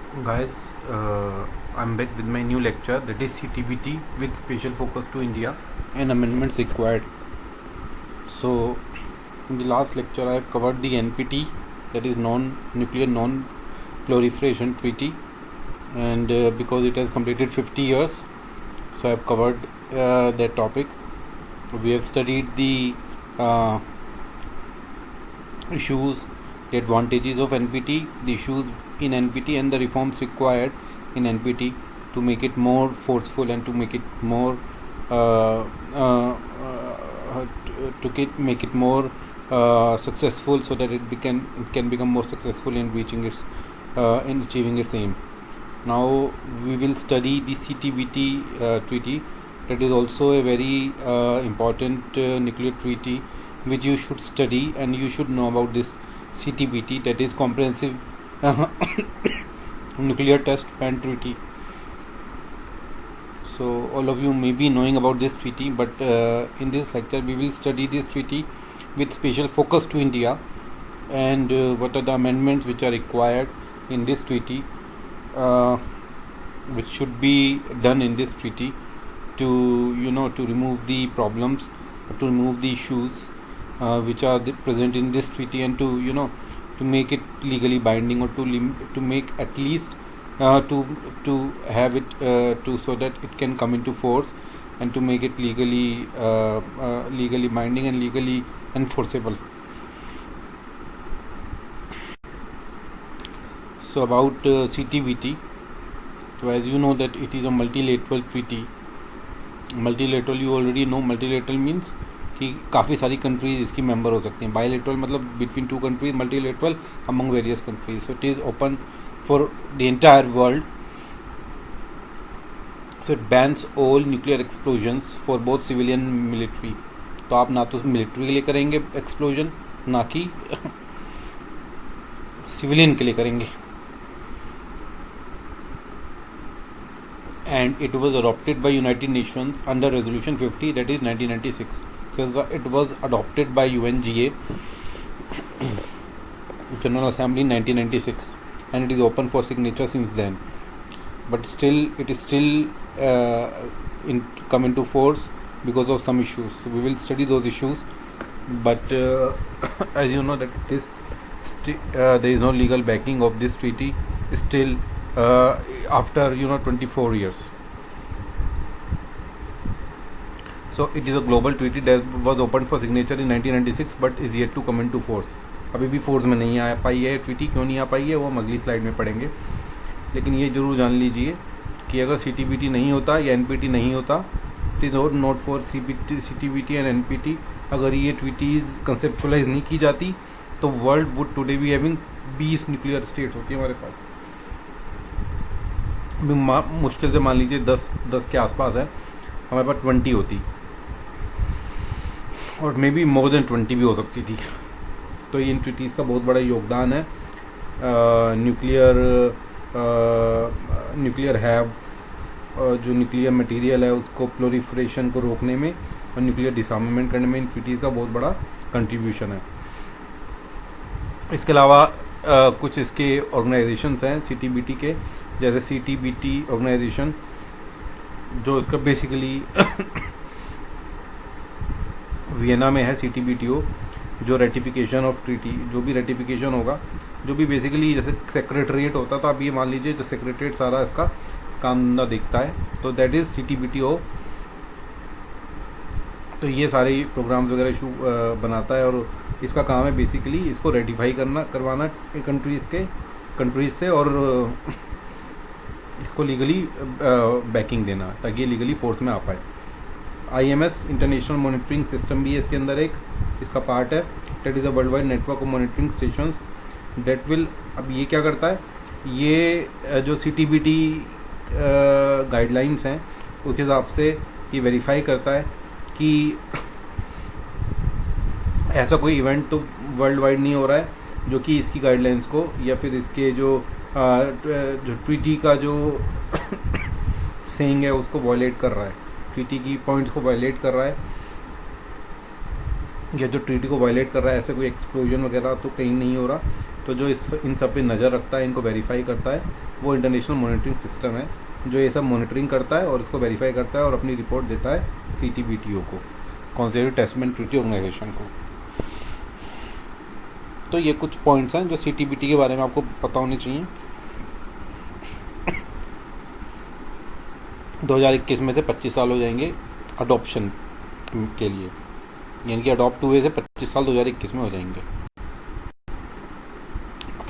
Guys, I'm back with my new lecture, that is CTBT with special focus to India and amendments required. So in the last lecture I have covered the NPT, that is non-nuclear non-proliferation treaty, and because it has completed 50 years, so I have covered that topic. We have studied the issues, the advantages of NPT, the issues in NPT, and the reforms required in NPT to make it more forceful and to make it more make it more successful, so that it can become more successful in reaching its in achieving its aim. Now we will study the CTBT treaty. That is also a very important nuclear treaty which you should study, and you should know about this CTBT, that is Comprehensive Nuclear Test Ban Treaty. So all of you may be knowing about this treaty, but in this lecture we will study this treaty with special focus to India, and what are the amendments which are required in this treaty, which should be done in this treaty to to remove the problems, to remove the issues which are present in this treaty, and to make it legally binding, or to make at least to have it to so that it can come into force, and to make it legally binding and legally enforceable. So about CTBT, so as you know that it is a multilateral treaty. Multilateral you already know, multilateral means कि काफ़ी सारी countries इसकी member हो सकती हैं. Bilateral मतलब between two countries, multilateral among various countries. So it is open for the entire world. So it bans all nuclear explosions for both civilian military. तो आप ना तो मिलिट्री के लिए करेंगे एक्सप्लोजन, ना कि सिविलियन के लिए करेंगे. And it was adopted by United Nations under Resolution 50, that is 1996. So it was adopted by UNGA, General Assembly, in 1996, and it is open for signature since then. But still, it is still come into force because of some issues. So we will study those issues. But as you know that it is there is no legal backing of this treaty still. After 24 years. So it is a global treaty that was opened for signature in 1996 but is yet to come into force. अभी भी force में नहीं आ पाई है treaty. क्यों नहीं आ पाई है वो हम अगली स्लाइड में पढ़ेंगे. लेकिन ये जरूर जान लीजिए कि अगर CTBT नहीं होता या NPT नहीं होता, it is not for CTBT and NPT, अगर ये ट्रीटीज़ कंसेप्चुलाइज नहीं की जाती तो world would today be having 20 nuclear states होती है हमारे पास. मुश्किल से मान लीजिए 10 के आसपास है, हमारे पास 20 होती, और मे बी मोर देन 20 भी हो सकती थी. तो इन ट्रीटीज़ का बहुत बड़ा योगदान है न्यूक्लियर हैव्स, जो न्यूक्लियर मटेरियल है उसको प्रोलिफरेशन को रोकने में और न्यूक्लियर डिसआर्मामेंट करने में इन ट्रीटीज़ का बहुत बड़ा कंट्रीब्यूशन है. इसके अलावा कुछ इसके ऑर्गेनाइजेशंस हैं CTBT के, जैसे CTBT ऑर्गेनाइजेशन, जो इसका बेसिकली वियना में है. CTBTO जो रेटिफिकेशन ऑफ ट्रीटी, जो भी रेटिफिकेशन होगा, जो भी बेसिकली जैसे सेक्रेटरीट होता, तो आप ये मान लीजिए जो सेक्रेटरीट सारा इसका काम धंधा देखता है, तो दैट इज़ CTBTO. तो ये सारे प्रोग्राम्स वगैरह इशू बनाता है, और इसका काम है बेसिकली इसको रेटिफाई करवाना कंट्रीज से, और इसको लीगली बैकिंग देना ताकि ये लीगली फोर्स में आ पाए. IMS इंटरनेशनल मॉनिटरिंग सिस्टम भी है इसके अंदर एक इसका पार्ट है. That is a world wide network of monitoring stations that will. अब ये क्या करता है, ये जो CTBT गाइडलाइंस हैं उसके हिसाब से ये वेरीफाई करता है कि ऐसा कोई इवेंट तो वर्ल्ड वाइड नहीं हो रहा है जो कि इसकी गाइडलाइंस को, या फिर इसके जो ट्रीटी का जो सेइंग है उसको वायलेट कर रहा है, ट्रीटी की पॉइंट्स को वायलेट कर रहा है, या जो ट्रीटी को वायलेट कर रहा है. ऐसे कोई एक्सप्लोजन वगैरह तो कहीं नहीं हो रहा. तो जो इन सब पे नज़र रखता है, इनको वेरीफाई करता है, वो इंटरनेशनल मॉनिटरिंग सिस्टम है जो ये सब मॉनिटरिंग करता है और इसको वेरीफाई करता है और अपनी रिपोर्ट देता है CTBTO को, कॉन्सेप्ट टेस्टमेंट ट्रीटी ऑर्गेनाइजेशन को। तो ये कुछ पॉइंट्स हैं जो CTBT के बारे में आपको पता होने चाहिए। 2021 में से 25 साल हो जाएंगे अडॉप्शन के लिए, यानी कि अडॉप्ट हुए से 25 साल 2021 में हो जाएंगे।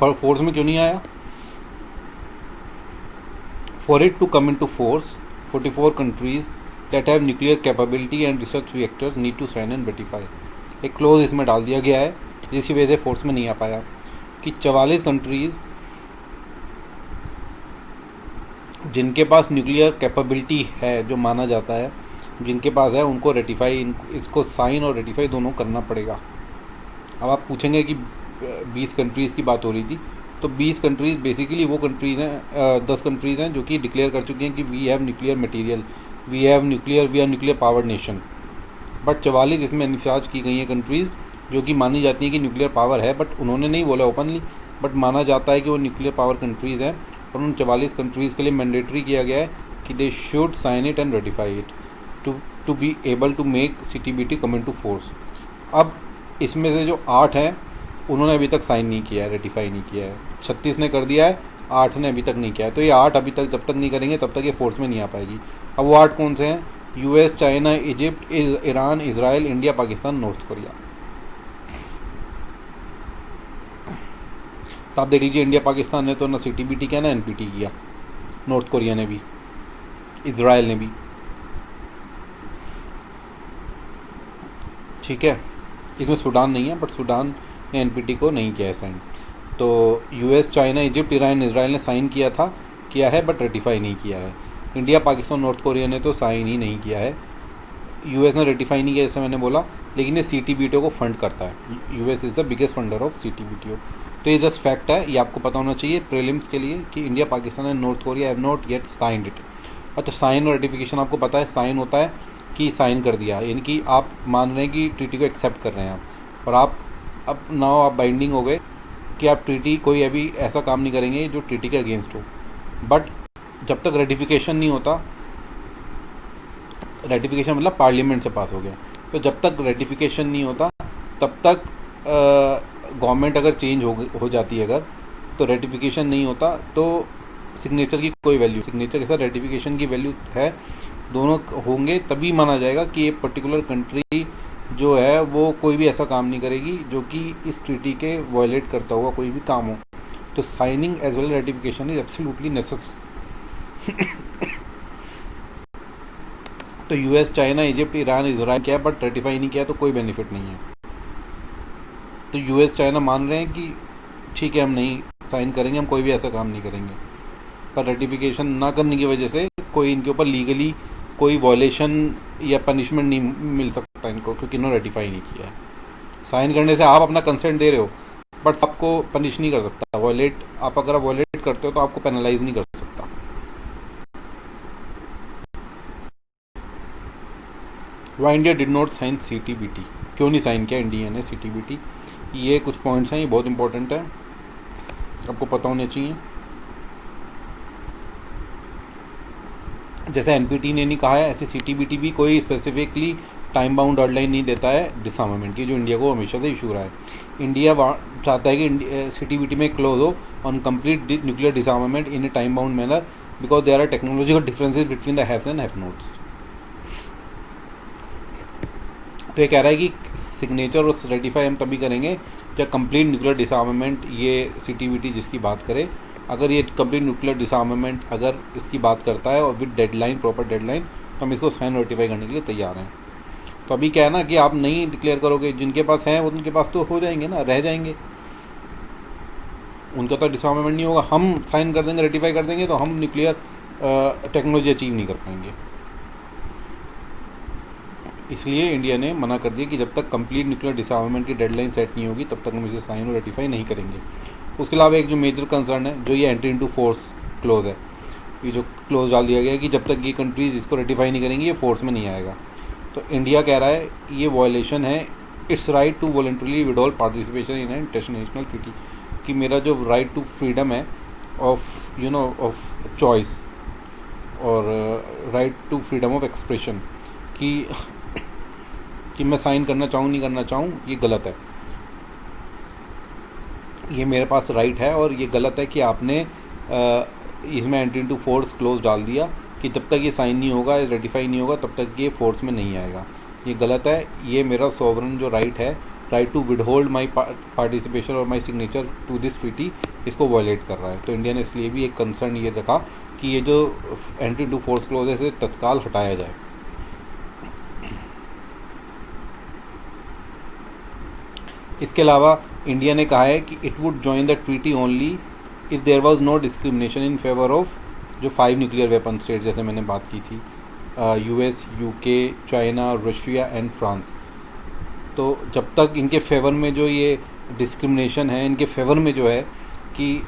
फोर्स में क्यों नहीं आया? For it to come in to force 44 countries that have nuclear capability and research reactors need to sign and ratify. एक क्लोज इसमें डाल दिया गया है जिसकी वजह से फोर्स में नहीं आ पाया कि 44 कंट्रीज जिनके पास न्यूक्लियर कैपेबिलिटी है, जो माना जाता है जिनके पास है, उनको रेटिफाई, इसको साइन और रेटिफाई दोनों करना पड़ेगा। अब आप पूछेंगे कि 20 कंट्रीज़ की बात हो रही थी, तो 20 कंट्रीज़ बेसिकली वो कंट्रीज़ हैं, 10 कंट्रीज़ हैं जो कि डिक्लेयर कर चुकी हैं कि we have nuclear material, we are nuclear powered nation. But 44 इसमें इंचार्ज की गई हैं कंट्रीज़ जो कि मानी जाती हैं कि न्यूक्लियर पावर है, बट उन्होंने नहीं बोला ओपनली, बट माना जाता है कि वो न्यूक्लियर पावर कंट्रीज़ हैं। और उन 44 कंट्रीज़ के लिए मैंडेटरी किया गया है कि they should sign it and ratify it to be able to make CTBT come in to force. अब इसमें से जो 8 हैं उन्होंने अभी तक साइन नहीं किया है, रेटिफाई नहीं किया है। 36 ने कर दिया है, 8 ने अभी तक नहीं किया है। तो ये 8 अभी तक जब तक नहीं करेंगे तब तक ये फोर्स में नहीं आ पाएगी। अब वो 8 कौन से हैं? US, China, Egypt, Iran, Israel, India, Pakistan, north Korea. तो आप देख लीजिए, इंडिया पाकिस्तान ने तो ना CTBT किया ना NPT किया, नॉर्थ कोरिया ने भी, इजराइल ने भी। ठीक है, इसमें सूडान नहीं है, बट सूडान ने NPT को नहीं किया है साइन। तो US, China, Egypt, Iran, Israel ने साइन किया है बट रेटिफाई नहीं किया है। इंडिया, पाकिस्तान, नॉर्थ कोरिया ने तो साइन ही नहीं किया है। US ने रेटिफाई नहीं किया जैसे मैंने बोला, लेकिन ये CTBTO को फंड करता है। US is the biggest funder of CTBTO। तो ये जस्ट फैक्ट है, ये आपको पता होना चाहिए प्रीलिम्स के लिए कि India, Pakistan and north Korea have not yet signed it. अच्छा, साइन और रेटिफिकेशन आपको पता है, साइन होता है कि साइन कर दिया, यानी कि आप मान रहे हैं कि ट्रीटी को एक्सेप्ट कर रहे हैं आप, और आप अब नाउ आप बाइंडिंग हो गए कि आप ट्रीटी कोई अभी ऐसा काम नहीं करेंगे जो ट्रीटी के अगेंस्ट हो। बट जब तक रेटिफिकेशन नहीं होता, रेटिफिकेशन मतलब पार्लियामेंट से पास हो गया, तो जब तक रेटिफिकेशन नहीं होता तब तक गवर्नमेंट अगर चेंज हो जाती है अगर, तो रेटिफिकेशन नहीं होता तो सिग्नेचर की कोई वैल्यू, सिग्नेचर के साथ रेटिफिकेशन की वैल्यू है, दोनों होंगे तभी माना जाएगा कि ये पर्टिकुलर कंट्री जो है वो कोई भी ऐसा काम नहीं करेगी जो कि इस ट्रीटी के वायलेट करता हुआ कोई भी काम हो। तो signing as well ratification is absolutely necessary. तो US, China, Egypt, Iran, Israel किया बट रेटिफाई नहीं किया तो कोई बेनिफिट नहीं है। तो US, चाइना मान रहे हैं कि ठीक है हम नहीं साइन करेंगे, हम कोई भी ऐसा काम नहीं करेंगे, पर रेटिफिकेशन ना करने की वजह से कोई इनके ऊपर लीगली कोई वॉयलेशन या पनिशमेंट नहीं मिल सकता इनको, क्योंकि इन्होंने रेटिफाई नहीं किया है। साइन करने से आप अपना कंसेंट दे रहे हो, बट आपको पनिश नहीं कर सकता। वॉयलेट आप अगर आप वॉयलेट करते हो तो आपको पेनलाइज नहीं कर सकता। Why India did not sign CTBT, क्यों नहीं साइन किया इंडिया ने CTBT? ये कुछ पॉइंट्स हैं, ये बहुत इंपॉर्टेंट है, आपको पता होने चाहिए। जैसे NPT ने नहीं कहा है, ऐसे CTBT भी कोई स्पेसिफिकली टाइम बाउंड डेडलाइन नहीं देता है डिसआर्मामेंट की, जो इंडिया को हमेशा से इशू रहा है। इंडिया चाहता है कि CTBT में क्लोज हो on complete nuclear disarmament in a time bound manner, because there are technological differences between the haves and have nots. तो ये कह रहा है कि सिग्नेचर और रेटिफाई हम तभी करेंगे जब कंप्लीट न्यूक्लियर डिसआर्मामेंट, ये CTBT जिसकी बात करे, अगर ये कंप्लीट न्यूक्लियर डिसआर्मामेंट अगर इसकी बात करता है और विद डेडलाइन, प्रॉपर डेडलाइन, तो हम इसको साइन रेटिफाई करने के लिए तैयार हैं। तो अभी क्या है ना कि आप नहीं डिक्लेयर करोगे, जिनके पास हैं वो उनके पास तो हो जाएंगे ना, रह जाएंगे, उनका तो डिसआर्मामेंट नहीं होगा। हम साइन कर देंगे, रेटिफाई कर देंगे, तो हम न्यूक्लियर टेक्नोलॉजी अचीव नहीं कर पाएंगे। इसलिए इंडिया ने मना कर दिया कि जब तक कंप्लीट न्यूक्लियर डिसआर्मामेंट की डेडलाइन सेट नहीं होगी तब तक हम इसे साइन और रेटिफाई नहीं करेंगे। उसके अलावा एक जो मेजर कंसर्न है, जो ये एंट्री इनटू फोर्स क्लोज है, ये जो क्लोज डाल दिया गया है कि जब तक ये कंट्रीज इसको रेटिफाई नहीं करेंगी ये फोर्स में नहीं आएगा। तो इंडिया कह रहा है ये वायलेशन है it's right to voluntarily withdrawal participation in international treaty. कि मेरा जो राइट टू फ्रीडम है ऑफ ऑफ चॉइस और right to freedom of expression कि मैं साइन करना चाहूँ नहीं करना चाहूँ, ये गलत है। ये मेरे पास राइट है और ये गलत है कि आपने इसमें एंट्री इनटू फोर्स क्लोज डाल दिया कि जब तक ये साइन नहीं होगा, रेटिफाई नहीं होगा, तब तक ये फोर्स में नहीं आएगा। ये गलत है। ये मेरा सॉवरन जो राइट है, right to withhold my participation और my signature to this treaty, इसको वायलेट कर रहा है। तो इंडिया ने इसलिए भी एक कंसर्न ये रखा कि ये जो एंट्री टू फोर्स क्लोज है इसे तत्काल हटाया जाए। इसके अलावा इंडिया ने कहा है कि it would join the treaty only if there was no discrimination in favour of जो 5 न्यूक्लियर वेपन स्टेट, जैसे मैंने बात की थी, US, UK, China, Russia and France. तो जब तक इनके फेवर में जो ये डिस्क्रिमिनेशन है, इनके फेवर में जो है कि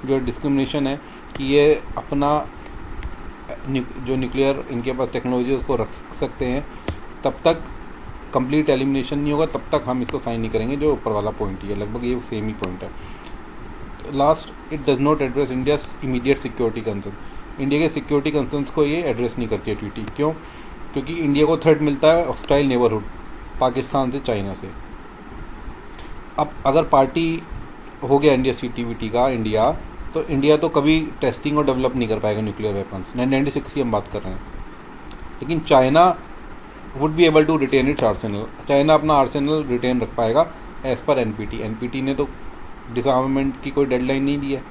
जो डिस्क्रिमिनेशन है कि ये अपना जो न्यूक्लियर इनके पास टेक्नोलॉजी उसको रख सकते हैं, तब तक कंप्लीट एलिमिनेशन नहीं होगा, तब तक हम इसको साइन नहीं करेंगे। जो ऊपर वाला पॉइंट ही है, लगभग ये सेम ही पॉइंट है। Last, it does not address India immediate security concern. India के सिक्योरिटी कंसर्न्स को ये एड्रेस नहीं करती है ट्वीटी। क्यों? क्योंकि इंडिया को थ्रेट मिलता है हॉस्टाइल नेबरहुड, पाकिस्तान से, चाइना से। अब अगर पार्टी हो गया इंडिया CTBT का इंडिया, तो इंडिया तो कभी टेस्टिंग और डेवलप नहीं कर पाएगा न्यूक्लियर वेपन्स। 1996 की हम बात कर रहे हैं। लेकिन China would be able to retain its arsenal. China अपना आर्सेनल रिटेन रख पाएगा एज पर NPT। NPT ने तो डिसआर्मामेंट की कोई डेडलाइन नहीं दी है,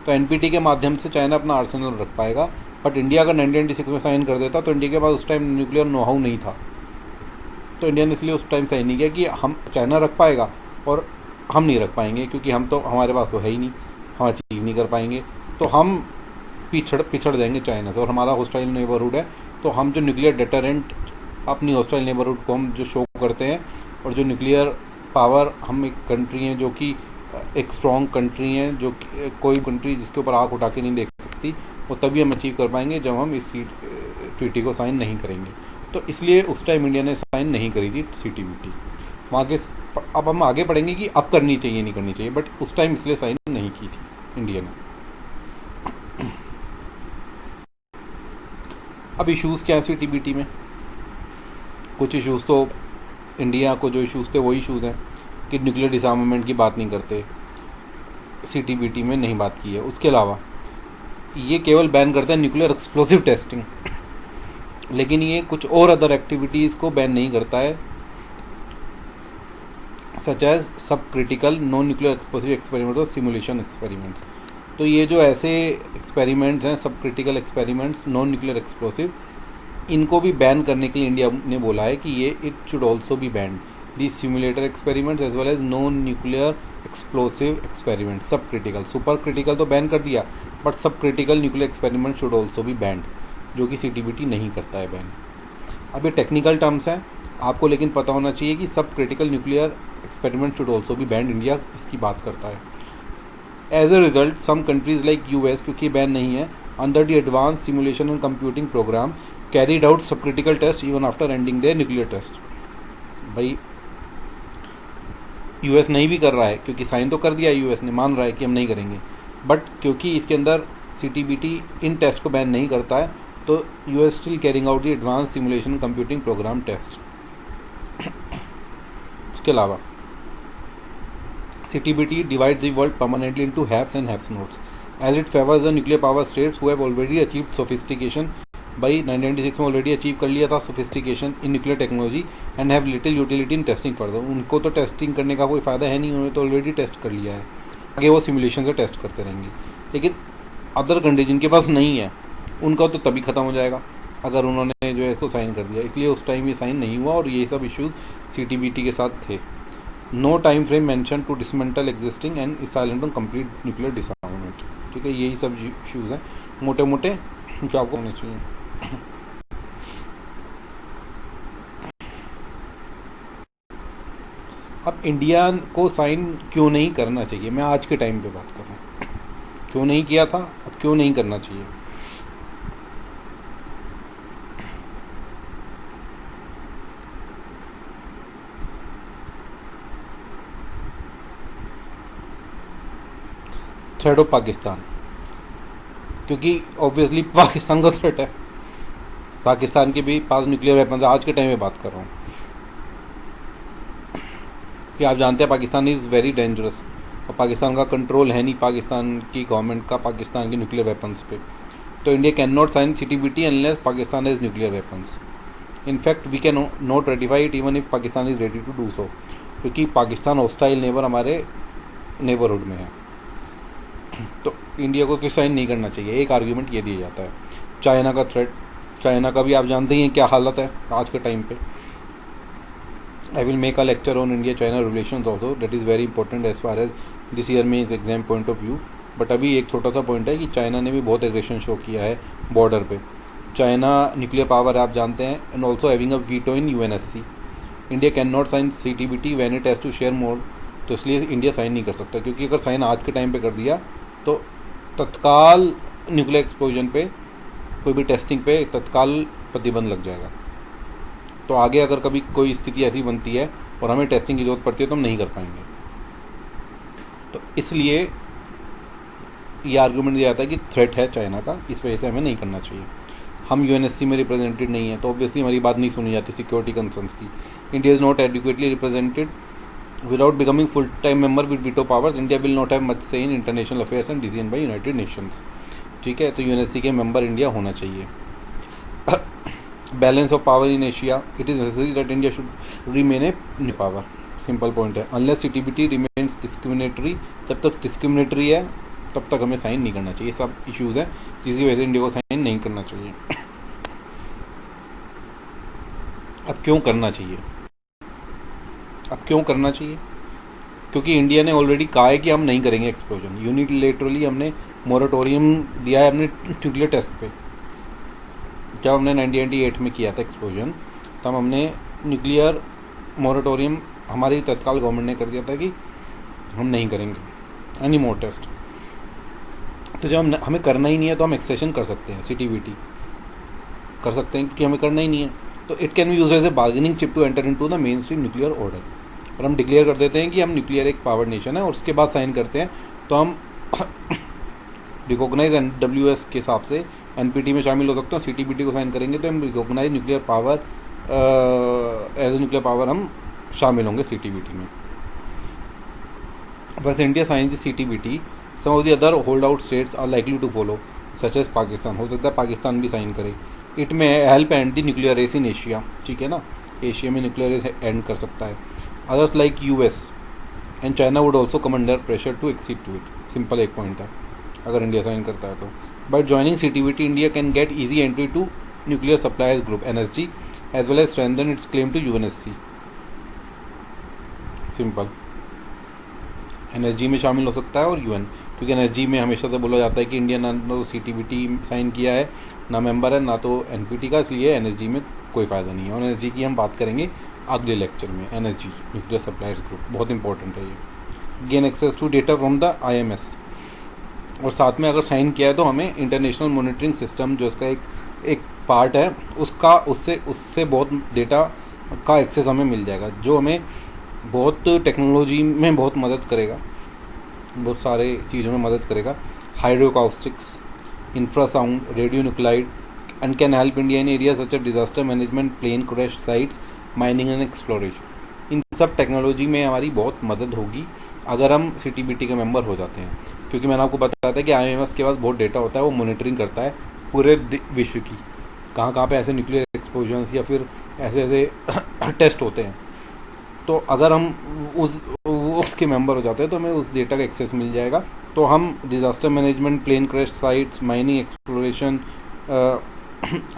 तो NPT के माध्यम से चाइना अपना आर्सेनल रख पाएगा। बट इंडिया अगर 1996 में साइन कर देता तो इंडिया के पास उस टाइम न्यूक्लियर नोहाउ नहीं था, तो इंडिया ने इसलिए उस टाइम साइन नहीं किया कि हम चाइना रख पाएगा और हम नहीं रख पाएंगे, क्योंकि हम तो, हमारे पास तो है ही नहीं, हम अचीव नहीं कर पाएंगे, तो हम पिछड़ जाएंगे चाइना से। और हमारा हॉस्टाइल नेबरहुड है, तो हम जो न्यूक्लियर डेटरेंट अपनी हॉस्टाइल नेबरहुड को हम जो शो करते हैं, और जो न्यूक्लियर पावर, हम एक कंट्री हैं जो कि एक स्ट्रॉन्ग कंट्री हैं, जो कोई कंट्री जिसके ऊपर आँख उठा के नहीं देख सकती, वो तभी हम अचीव कर पाएंगे जब हम इस ट्रीटी को साइन नहीं करेंगे। तो इसलिए उस टाइम इंडिया ने साइन नहीं करी थी CTBT। वहाँ के अब हम आगे पढ़ेंगे कि अब करनी चाहिए नहीं करनी चाहिए, बट उस टाइम इसलिए साइन नहीं की थी इंडिया ने। अब इश्यूज़ क्या है CTBT में? कुछ इश्यूज़ तो इंडिया को जो इश्यूज़ थे वो इश्यूज़ हैं कि न्यूक्लियर डिसआर्मामेंट की बात नहीं करते, CTBT में नहीं बात की है। उसके अलावा ये केवल बैन करता है न्यूक्लियर एक्सप्लोसिव टेस्टिंग, लेकिन ये कुछ और अदर एक्टिविटीज़ को बैन नहीं करता है, सच एज सब critical non nuclear explosive experiment और सिमुलेशन एक्सपेरिमेंट्स। तो ये जो ऐसे एक्सपेरिमेंट्स हैं, सब critical experiments non nuclear explosive, इनको भी बैन करने के लिए इंडिया ने बोला है कि ये it should also be banned the simulator experiments as well as non nuclear explosive experiment. Sub critical, super critical तो बैन कर दिया, but sub critical nuclear experiment should also be banned, जो कि CTBT नहीं करता है बैन। अब ये टेक्निकल टर्म्स हैं आपको, लेकिन पता होना चाहिए कि sub critical nuclear experiment should also be banned, India इसकी बात करता है। As a result some countries like US, क्योंकि बैन नहीं है, under the advance simulation and computing program carried out sub critical test even after ending their nuclear test. भाई US नहीं भी कर रहा है, क्योंकि साइन तो कर दिया US ने, मान रहा है कि हम नहीं करेंगे, बट क्योंकि इसके अंदर CTBT इन टेस्ट को बैन नहीं करता है, तो US still carrying out the advance simulation computing program test. उसके अलावा CTBT divides the world permanently into haves and have-nots, as it favors the nuclear power states who have already achieved sophistication। भाई 1996 में already achieve कर लिया था sophistication in nuclear technology and have little utility in testing further. उनको तो testing करने का कोई फ़ायदा है नहीं, उन्होंने तो ऑलरेडी टेस्ट कर लिया है, आगे वो सिमुलेशन से टेस्ट करते रहेंगे। लेकिन अदर कंट्री जिनके पास नहीं है, उनका तो तभी ख़त्म हो जाएगा अगर उन्होंने जो है इसको साइन कर दिया। इसलिए उस टाइम ये साइन नहीं हुआ, और ये सब इश्यूज़ CTBT के साथ थे। No time frame mention to dismantle existing and silent on complete nuclear disarmament. ठीक है, यही सब इश्यूज़ हैं मोटे मोटे जो आपको होने चाहिए। अब इंडिया को साइन क्यों नहीं करना चाहिए, मैं आज के टाइम पे बात कर रहा हूँ। क्यों नहीं किया था, अब क्यों नहीं करना चाहिए। थ्रेट ऑफ पाकिस्तान, क्योंकि ऑब्वियसली पाकिस्तान का थ्रेट है, पाकिस्तान के भी पास न्यूक्लियर वेपन, आज के टाइम में बात कर रहा हूँ कि आप जानते हैं पाकिस्तान इज़ वेरी डेंजरस, और पाकिस्तान का कंट्रोल है नहीं पाकिस्तान की गवर्नमेंट का पाकिस्तान के न्यूक्लियर वेपन्स पे। तो India can not sign CTBT unless Pakistan is nuclear weapons. In fact we can not ratify it even if Pakistan is ready to do so, क्योंकि पाकिस्तान हॉस्टाइल नेबर हमारे नेबरहुड में है, तो इंडिया को साइन नहीं करना चाहिए। एक आर्ग्यूमेंट ये दिया जाता है। चाइना का थ्रेट, चाइना का भी आप जानते ही हैं क्या हालत है आज के टाइम पे। I will make a lecture on India China relations also, that is very important as far as this year में is exam point of view. But अभी एक छोटा सा पॉइंट है कि चाइना ने भी बहुत एग्रेशन शो किया है बॉर्डर पे। चाइना न्यूक्लियर पावर है आप जानते हैं, and also having a veto in UNSC। India can not sign CTBT when it has to share more, तो इसलिए इंडिया साइन नहीं कर सकता, क्योंकि अगर साइन आज के टाइम पे कर दिया तो तत्काल न्यूक्लियर एक्सप्लोजन पे, कोई भी टेस्टिंग पे तत्काल प्रतिबंध लग जाएगा। तो आगे अगर कभी कोई स्थिति ऐसी बनती है और हमें टेस्टिंग की जरूरत पड़ती है तो हम नहीं कर पाएंगे। तो इसलिए ये आर्गूमेंट दिया जाता है कि थ्रेट है चाइना का, इस वजह से हमें नहीं करना चाहिए। हम UNSC में रिप्रेजेंटेड नहीं है, तो ऑब्वियसली हमारी बात नहीं सुनी जाती सिक्योरिटी कंसर्न्स की। India is not adequately represented without becoming full time member with veto powers. India will not have much say in international affairs and decision by United Nations. ठीक है, तो UNSC के मेंबर इंडिया होना चाहिए। Balance of power in Asia, it is necessary that India should remain a power. Simple point है, unless CTBT remains discriminatory, जब तक discriminatory है तब तक हमें साइन नहीं करना चाहिए। सब इश्यूज हैं जिसकी वजह से इंडिया को साइन नहीं करना चाहिए। अब क्यों करना चाहिए? क्योंकि इंडिया ने ऑलरेडी कहा है कि हम नहीं करेंगे एक्सप्लोजन। यूनिलेटरली हमने मोरेटोरियम दिया है अपने न्यूक्लियर टेस्ट पे। जब हमने 1998 में किया था एक्सप्लोजन, तब हमने न्यूक्लियर मोरेटोरियम हमारी तत्काल गवर्नमेंट ने कर दिया था कि हम नहीं करेंगे एनी मोर टेस्ट। तो जब हमें करना ही नहीं है तो हम एक्सेशन कर सकते हैं, CTBT कर सकते हैं, क्योंकि हमें करना ही नहीं है। तो it can be use as a bargaining chip to enter into the main stream nuclear order. और हम डिक्लेयर कर देते हैं कि हम न्यूक्लियर एक पावर नेशन है, और उसके बाद साइन करते हैं तो हम रिकॉग्नाइज NWS के हिसाब से NPT में शामिल हो सकते हैं। CTBT को साइन करेंगे तो हम recognise nuclear power as a nuclear power हम शामिल होंगे CTBT में। बस India signs CTBT, some of the other hold out states are likely to follow, such as Pakistan. हो सकता है पाकिस्तान भी साइन करे। It may help end the nuclear race in Asia. ठीक है ना, एशिया में न्यूक्लियर रेस एंड कर सकता है। Others like US and China would also come under pressure to accede to it. Simple एक पॉइंट है, अगर इंडिया साइन करता है तो। By joining CTBT, India can get easy entry to nuclear suppliers group NSG as well as strengthen its claim to UNSC। Simple, NSG में शामिल हो सकता है और UN, क्योंकि NSG में हमेशा से बोला जाता है कि इंडिया ना तो CTBT साइन किया है, ना मेंबर है, ना तो NPT का, इसलिए NSG में कोई फ़ायदा नहीं है। और NSG की हम बात करेंगे अगले लेक्चर में। NSG न्यूक्लियर सप्लायर्स ग्रुप बहुत इंपॉर्टेंट है ये। Gain access to data from the IMS, और साथ में अगर साइन किया है तो हमें इंटरनेशनल मॉनिटरिंग सिस्टम जो इसका एक पार्ट है उसका उससे बहुत डेटा का एक्सेस हमें मिल जाएगा, जो हमें बहुत टेक्नोलॉजी में बहुत मदद करेगा, बहुत सारे चीज़ों में मदद करेगा। Hydroacoustics, infrasound, radionuclide, and can help India in area such as disaster management, plane crash sites, mining and exploration. इन सब टेक्नोलॉजी में हमारी बहुत मदद होगी अगर हम CTBT के मेंबर हो जाते हैं, क्योंकि मैंने आपको बताया था कि IMS के पास बहुत डेटा होता है, वो मॉनिटरिंग करता है पूरे विश्व की, कहाँ पे ऐसे न्यूक्लियर एक्सप्लोजन्स या फिर ऐसे टेस्ट होते हैं। तो अगर हम उसके मेंबर हो जाते हैं तो हमें उस डेटा का एक्सेस मिल जाएगा। तो हम disaster management, plane crash sites, mining exploration,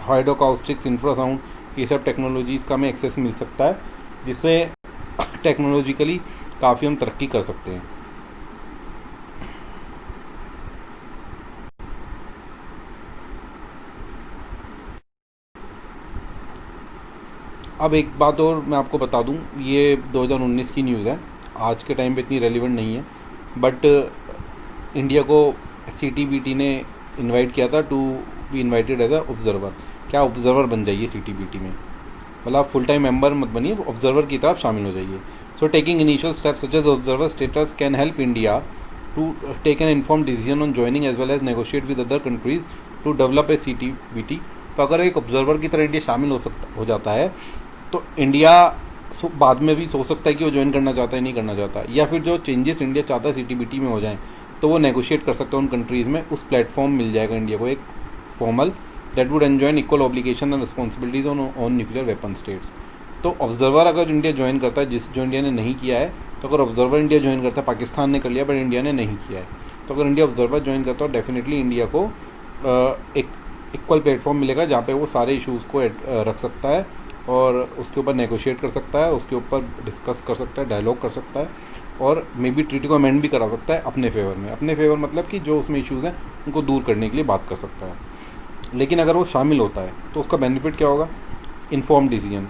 hydroacoustics, infrasound, ये सब टेक्नोलॉजीज़ का हमें एक्सेस मिल सकता है, जिससे टेक्नोलॉजिकली काफ़ी हम तरक्की कर सकते हैं। अब एक बात और मैं आपको बता दूं, ये 2019 की न्यूज़ है, आज के टाइम पे इतनी रेलिवेंट नहीं है, बट इंडिया को CTBT ने इनवाइट किया था to be invited as a observer. क्या ऑब्जर्वर बन जाइए CTBT में, मतलब फुल टाइम मेंबर मत बनिए, ऑब्जर्वर की तरफ शामिल हो जाइए। So taking initial steps such as observer status can help India to take an informed decision on joining as well as negotiate with other countries to develop a CTBT। तो अगर एक ऑब्जर्वर की तरह इंडिया शामिल हो जाता है तो इंडिया बाद में भी सोच सकता है कि वो ज्वाइन करना चाहता है नहीं करना चाहता, या फिर जो चेंजेस इंडिया चाहता है CTBT में हो जाएं तो वो नेगोशिएट कर सकता है उन कंट्रीज़ में। उस प्लेटफॉर्म मिल जाएगा इंडिया को एक formal that would enjoy equal obligation and responsibilities on nuclear weapon states. तो ऑब्जर्वर अगर इंडिया ज्वाइन करता है, जो इंडिया ने नहीं किया है, तो अगर ऑब्जर्वर इंडिया ज्वाइन करता है, पाकिस्तान ने कर लिया बट इंडिया ने नहीं किया है, तो अगर इंडिया ऑब्जर्वर ज्वाइन करता है डेफिनेटली इंडिया को एक इक्वल प्लेटफॉर्म मिलेगा जहाँ पे वो सारे इश्यूज़ को रख सकता है और उसके ऊपर नेगोशिएट कर सकता है, उसके ऊपर डिस्कस कर सकता है, डायलॉग कर सकता है और मे बी ट्रीटी को अमेंड भी करा सकता है अपने फेवर में। अपने फेवर मतलब कि जो उसमें इश्यूज़ हैं उनको दूर करने के लिए बात कर सकता है। लेकिन अगर वो शामिल होता है तो उसका बेनिफिट क्या होगा? Inform decision.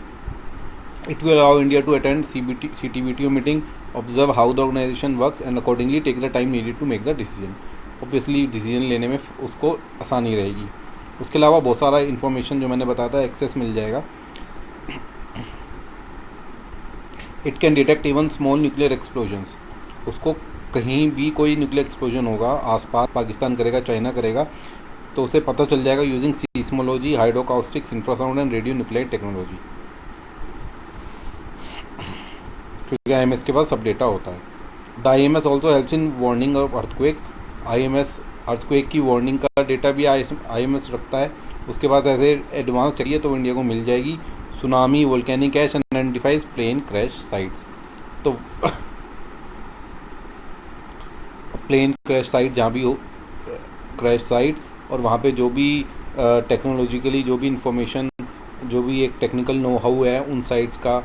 It will allow India to attend CTBTO meeting, observe how the organisation works and accordingly take the time needed to make the decision. Obviously decision लेने में उसको आसानी रहेगी। उसके अलावा बहुत सारा इन्फॉर्मेशन जो मैंने बताया था एक्सेस मिल जाएगा। It can detect even small nuclear explosions. उसको कहीं भी कोई न्यूक्लियर एक्सप्लोजन होगा आसपास, पाकिस्तान करेगा, चाइना करेगा, तो उसे पता चल जाएगा using seismology, hydroacoustics, infrasound and radio nuclear technology, क्योंकि IMS के पास सब डेटा होता है। The IMS also helps in warning of earthquake. IMS earthquake की वार्निंग का डेटा भी IMS रखता है। उसके बाद ऐसे एडवांस चाहिए तो इंडिया को मिल जाएगी। Tsunami, volcanic ash and identifies plane crash sites. तो प्लेन क्रैश साइट जहाँ भी हो, क्रैश साइट, और वहाँ पे जो भी टेक्नोलॉजिकली जो भी इंफॉर्मेशन, जो भी एक टेक्निकल नो हाउ है उन साइट्स का,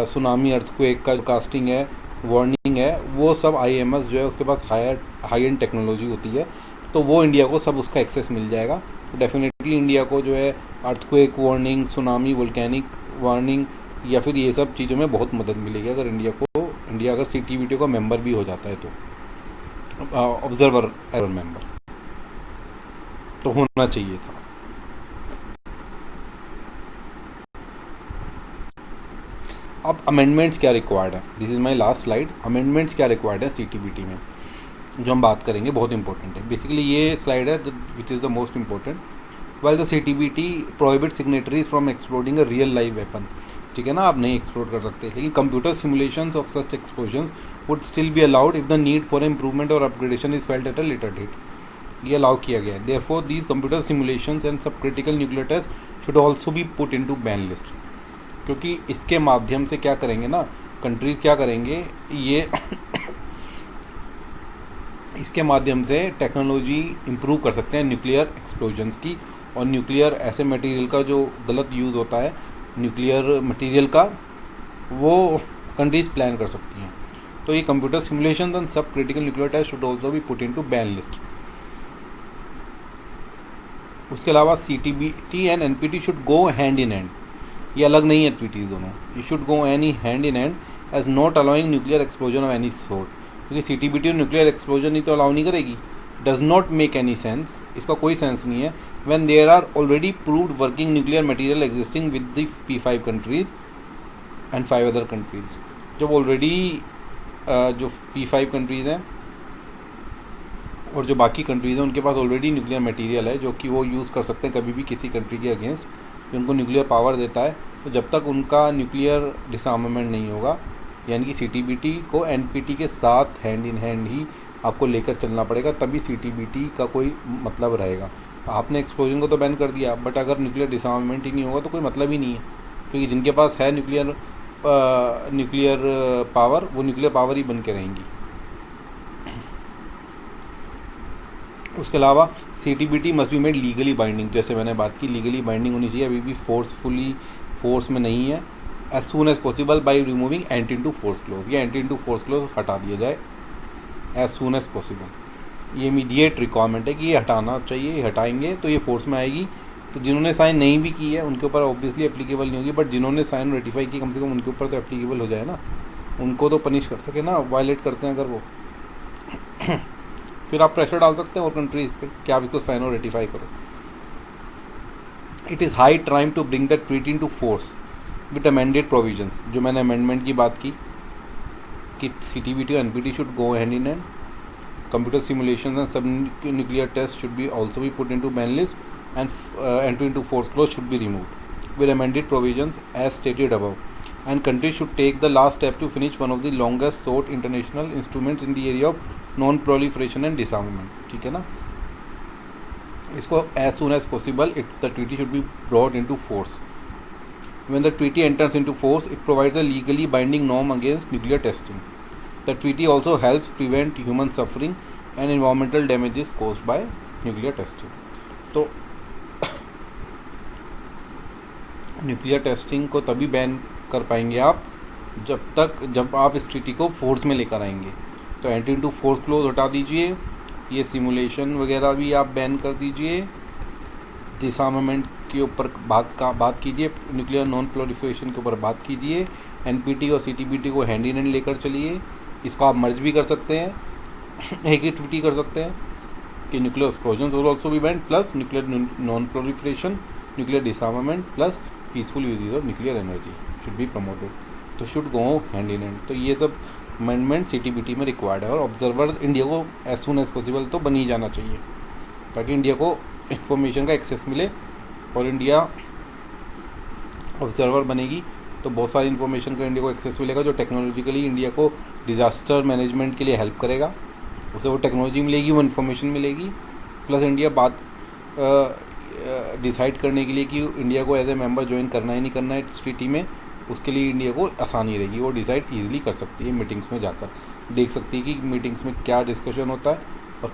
सुनामी, अर्थक्वेक का कास्टिंग है, वार्निंग है, वो सब IMS जो है उसके पास हाई एंड टेक्नोलॉजी होती है, तो वो इंडिया को सब उसका एक्सेस मिल जाएगा। तो डेफिनेटली इंडिया को जो है earthquake warning, tsunami, volcanic warning या फिर ये सब चीज़ों में बहुत मदद मिलेगी अगर इंडिया अगर CTBTO का मेंबर भी हो जाता है, तो ऑब्जर्वर मेंबर तो होना चाहिए था। अब अमेंडमेंट्स क्या रिक्वायर्ड है? This is my last slide. Amendments क्या रिक्वायर्ड है CTBT में जो हम बात करेंगे, बहुत इंपॉर्टेंट है। बेसिकली ये स्लाइड है which is the most important. Well the CTBT prohibit signatories from exploding a real live weapon. ठीक है ना, आप नहीं एक्सप्लोर कर सकते, लेकिन computer simulations of such explosion would still be allowed if the need for improvement और upgradation is felt at a later date. ये अलाउ किया गया है। Therefore these computer simulations and सब critical nuclear test should also be put into ban list, क्योंकि इसके माध्यम से क्या करेंगे ना, कंट्रीज क्या करेंगे, ये इसके माध्यम से टेक्नोलॉजी इंप्रूव कर सकते हैं न्यूक्लियर एक्सप्लोजन्स की, और न्यूक्लियर ऐसे मटेरियल का जो गलत यूज़ होता है न्यूक्लियर मटेरियल का, वो कंट्रीज प्लान कर सकती हैं। तो ये कंप्यूटर सिमुलेशन एंड सब critical nuclear test should also be put into ban list. उसके अलावा CTBT and NPT should go hand in hand. ये अलग नहीं है ट्रीटीज दोनों, ये should go any hand in hand as not allowing nuclear explosion of any sort, क्योंकि CTBT nuclear explosion ही तो अलाउ नहीं करेगी। Does not make any sense, इसका कोई सेंस नहीं है when there are already proved working nuclear material existing with the P5 countries and 5 other countries. जब ऑलरेडी जो P5 कंट्रीज हैं और जो बाकी कंट्रीज हैं उनके पास ऑलरेडी न्यूक्लियर मटेरियल है जो कि वो यूज़ कर सकते हैं कभी भी किसी कंट्री के अगेंस्ट, जो उनको न्यूक्लियर पावर देता है। तो जब तक उनका न्यूक्लियर डिसआर्मामेंट नहीं होगा, यानी कि CTBT को NPT के साथ हैंड इन हैंड ही आपको लेकर चलना पड़ेगा, तभी CTBT का कोई मतलब रहेगा। आपने एक्सप्लोजन को तो बैन कर दिया, बट अगर न्यूक्लियर डिसआर्मामेंट ही नहीं होगा तो कोई मतलब ही नहीं है, क्योंकि जिनके पास है न्यूक्लियर पावर, वो न्यूक्लियर पावर ही बन के रहेंगी। उसके अलावा CTBT must be made legally binding, जैसे मैंने बात की लीगली बाइंडिंग होनी चाहिए, अभी भी फोर्स में नहीं है। As soon as possible by removing entry into force clause, या एंट्री इनटू फोर्स क्लोज हटा दिया जाए एज सून एज पॉसिबल। ये इमीडिएट रिक्वायरमेंट है कि ये हटाना चाहिए, ये हटाएंगे तो ये फोर्स में आएगी। तो जिन्होंने साइन नहीं भी की है उनके ऊपर ऑब्वियसली एप्लीकेबल नहीं होगी, बट जिन्होंने साइन रेटिफाई की कम से कम उनके ऊपर तो एप्लीकेबल हो जाए ना, उनको तो पनिश कर सके ना, वायलेट करते हैं अगर वो फिर आप प्रेशर डाल सकते हैं और कंट्रीज पे कि आप इसको साइन और रेटिफाई करो। It is high time to bring the treaty into force with amended provisions. जो मैंने अमेंडमेंट की बात की कि CTBT और NPT should go hand in hand, Computer simulations and sub-nuclear tests should be also be put into ban list, and entry into force clause should be removed with amended provisions as stated above. And countries should take the last step to finish one of the longest sought international instruments in the area of non-proliferation and disarmament. ठीक है ना, इसको as soon as possible the treaty should be brought into force. When the treaty enters into force, it provides a legally binding norm against nuclear testing. The treaty also helps prevent human suffering and environmental damages caused by nuclear testing. तो nuclear testing को तभी ban कर पाएंगे आप जब आप इस treaty को फोर्स में लेकर आएंगे. तो एंट्री इनटू फोर्स क्लोज हटा दीजिए, ये सिमुलेशन वगैरह भी आप बैन कर दीजिए, डिसआर्मामेंट के ऊपर बात कीजिए, न्यूक्लियर नॉन प्रोलिफरेशन के ऊपर बात कीजिए, एनपीटी और सीटीबीटी को हैंड इन हैंड लेकर चलिए. इसको आप मर्ज भी कर सकते हैं, एक ही ट्रीटी कर सकते हैं कि nuclear explosion will also be banned, plus nuclear non proliferation, nuclear disarmament plus peaceful usages of nuclear energy should be promoted. तो should go hand in hand. तो ये सब अमेंडमेंट सीटीबीटी में रिक्वायर्ड है. और ऑब्जर्वर इंडिया को as soon as possible तो बन ही जाना चाहिए ताकि इंडिया को इंफॉर्मेशन का एक्सेस मिले. और इंडिया ऑब्जर्वर बनेगी तो बहुत सारी इन्फॉर्मेशन का इंडिया को एक्सेस मिलेगा जो टेक्नोलॉजिकली इंडिया को डिज़ास्टर मैनेजमेंट के लिए हेल्प करेगा. उसे वो टेक्नोलॉजी मिलेगी, वो इन्फॉर्मेशन मिलेगी, प्लस इंडिया बात डिसाइड करने के लिए कि इंडिया को एज ए मेंबर ज्वाइन करना है नहीं करना है इस ट्रीटी में, उसके लिए इंडिया को आसानी रहेगी. वो डिसाइड ईजिली कर सकती है, मीटिंग्स में जाकर देख सकती है कि मीटिंग्स में क्या डिस्कशन होता है और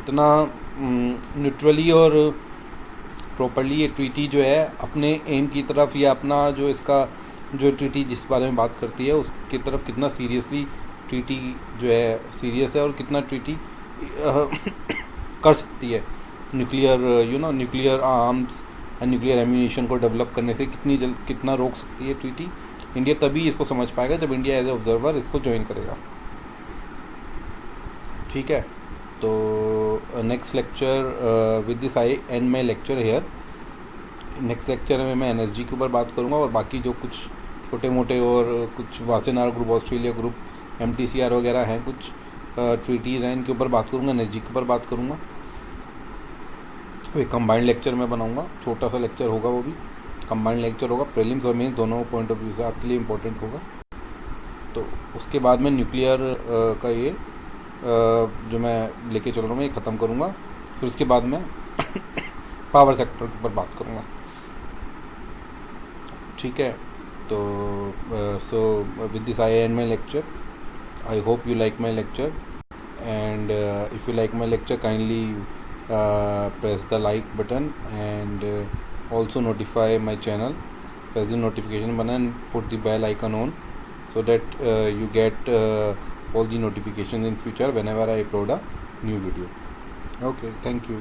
कितना न्यूट्रली और प्रॉपरली ये ट्रीटी जो है अपने एम की तरफ या अपना जो इसका जो ट्रीटी जिस बारे में बात करती है उसकी तरफ कितना सीरियसली ट्रीटी जो है सीरियस है और कितना ट्रीटी कर सकती है. Nuclear arms and nuclear ammunition को डेवलप करने से कितना रोक सकती है ट्रीटी. इंडिया तभी इसको समझ पाएगा जब इंडिया एज ए ऑब्जर्वर इसको ज्वाइन करेगा. ठीक है, तो next lecture with this I end my lecture here. Next lecture में मैं एनएसजी के ऊपर बात करूंगा और बाकी जो कुछ छोटे मोटे और कुछ Wassenaar group, Australia group, MTCR वगैरह हैं, कुछ ट्रीटीज़ हैं, इनके ऊपर बात करूंगा, एनएसजी के ऊपर बात करूंगा. एक कंबाइंड लेक्चर मैं बनाऊंगा, छोटा सा लेक्चर होगा, वो भी कंबाइंड लेक्चर होगा. प्रीलिम्स और मेंस दोनों पॉइंट ऑफ व्यू से आपके लिए इम्पोर्टेंट होगा. तो उसके बाद में न्यूक्लियर का ये जो मैं लेके चल रहा हूँ मैं ये ख़त्म करूँगा. फिर उसके बाद मैं पावर सेक्टर के ऊपर बात करूँगा. ठीक है, तो so with this I end my lecture. I hope you like my lecture and if you like my lecture kindly press the like button and also notify my channel. Press the notification button and put the bell icon on so that you get all the notifications in future whenever I upload a new video. Okay, thank you.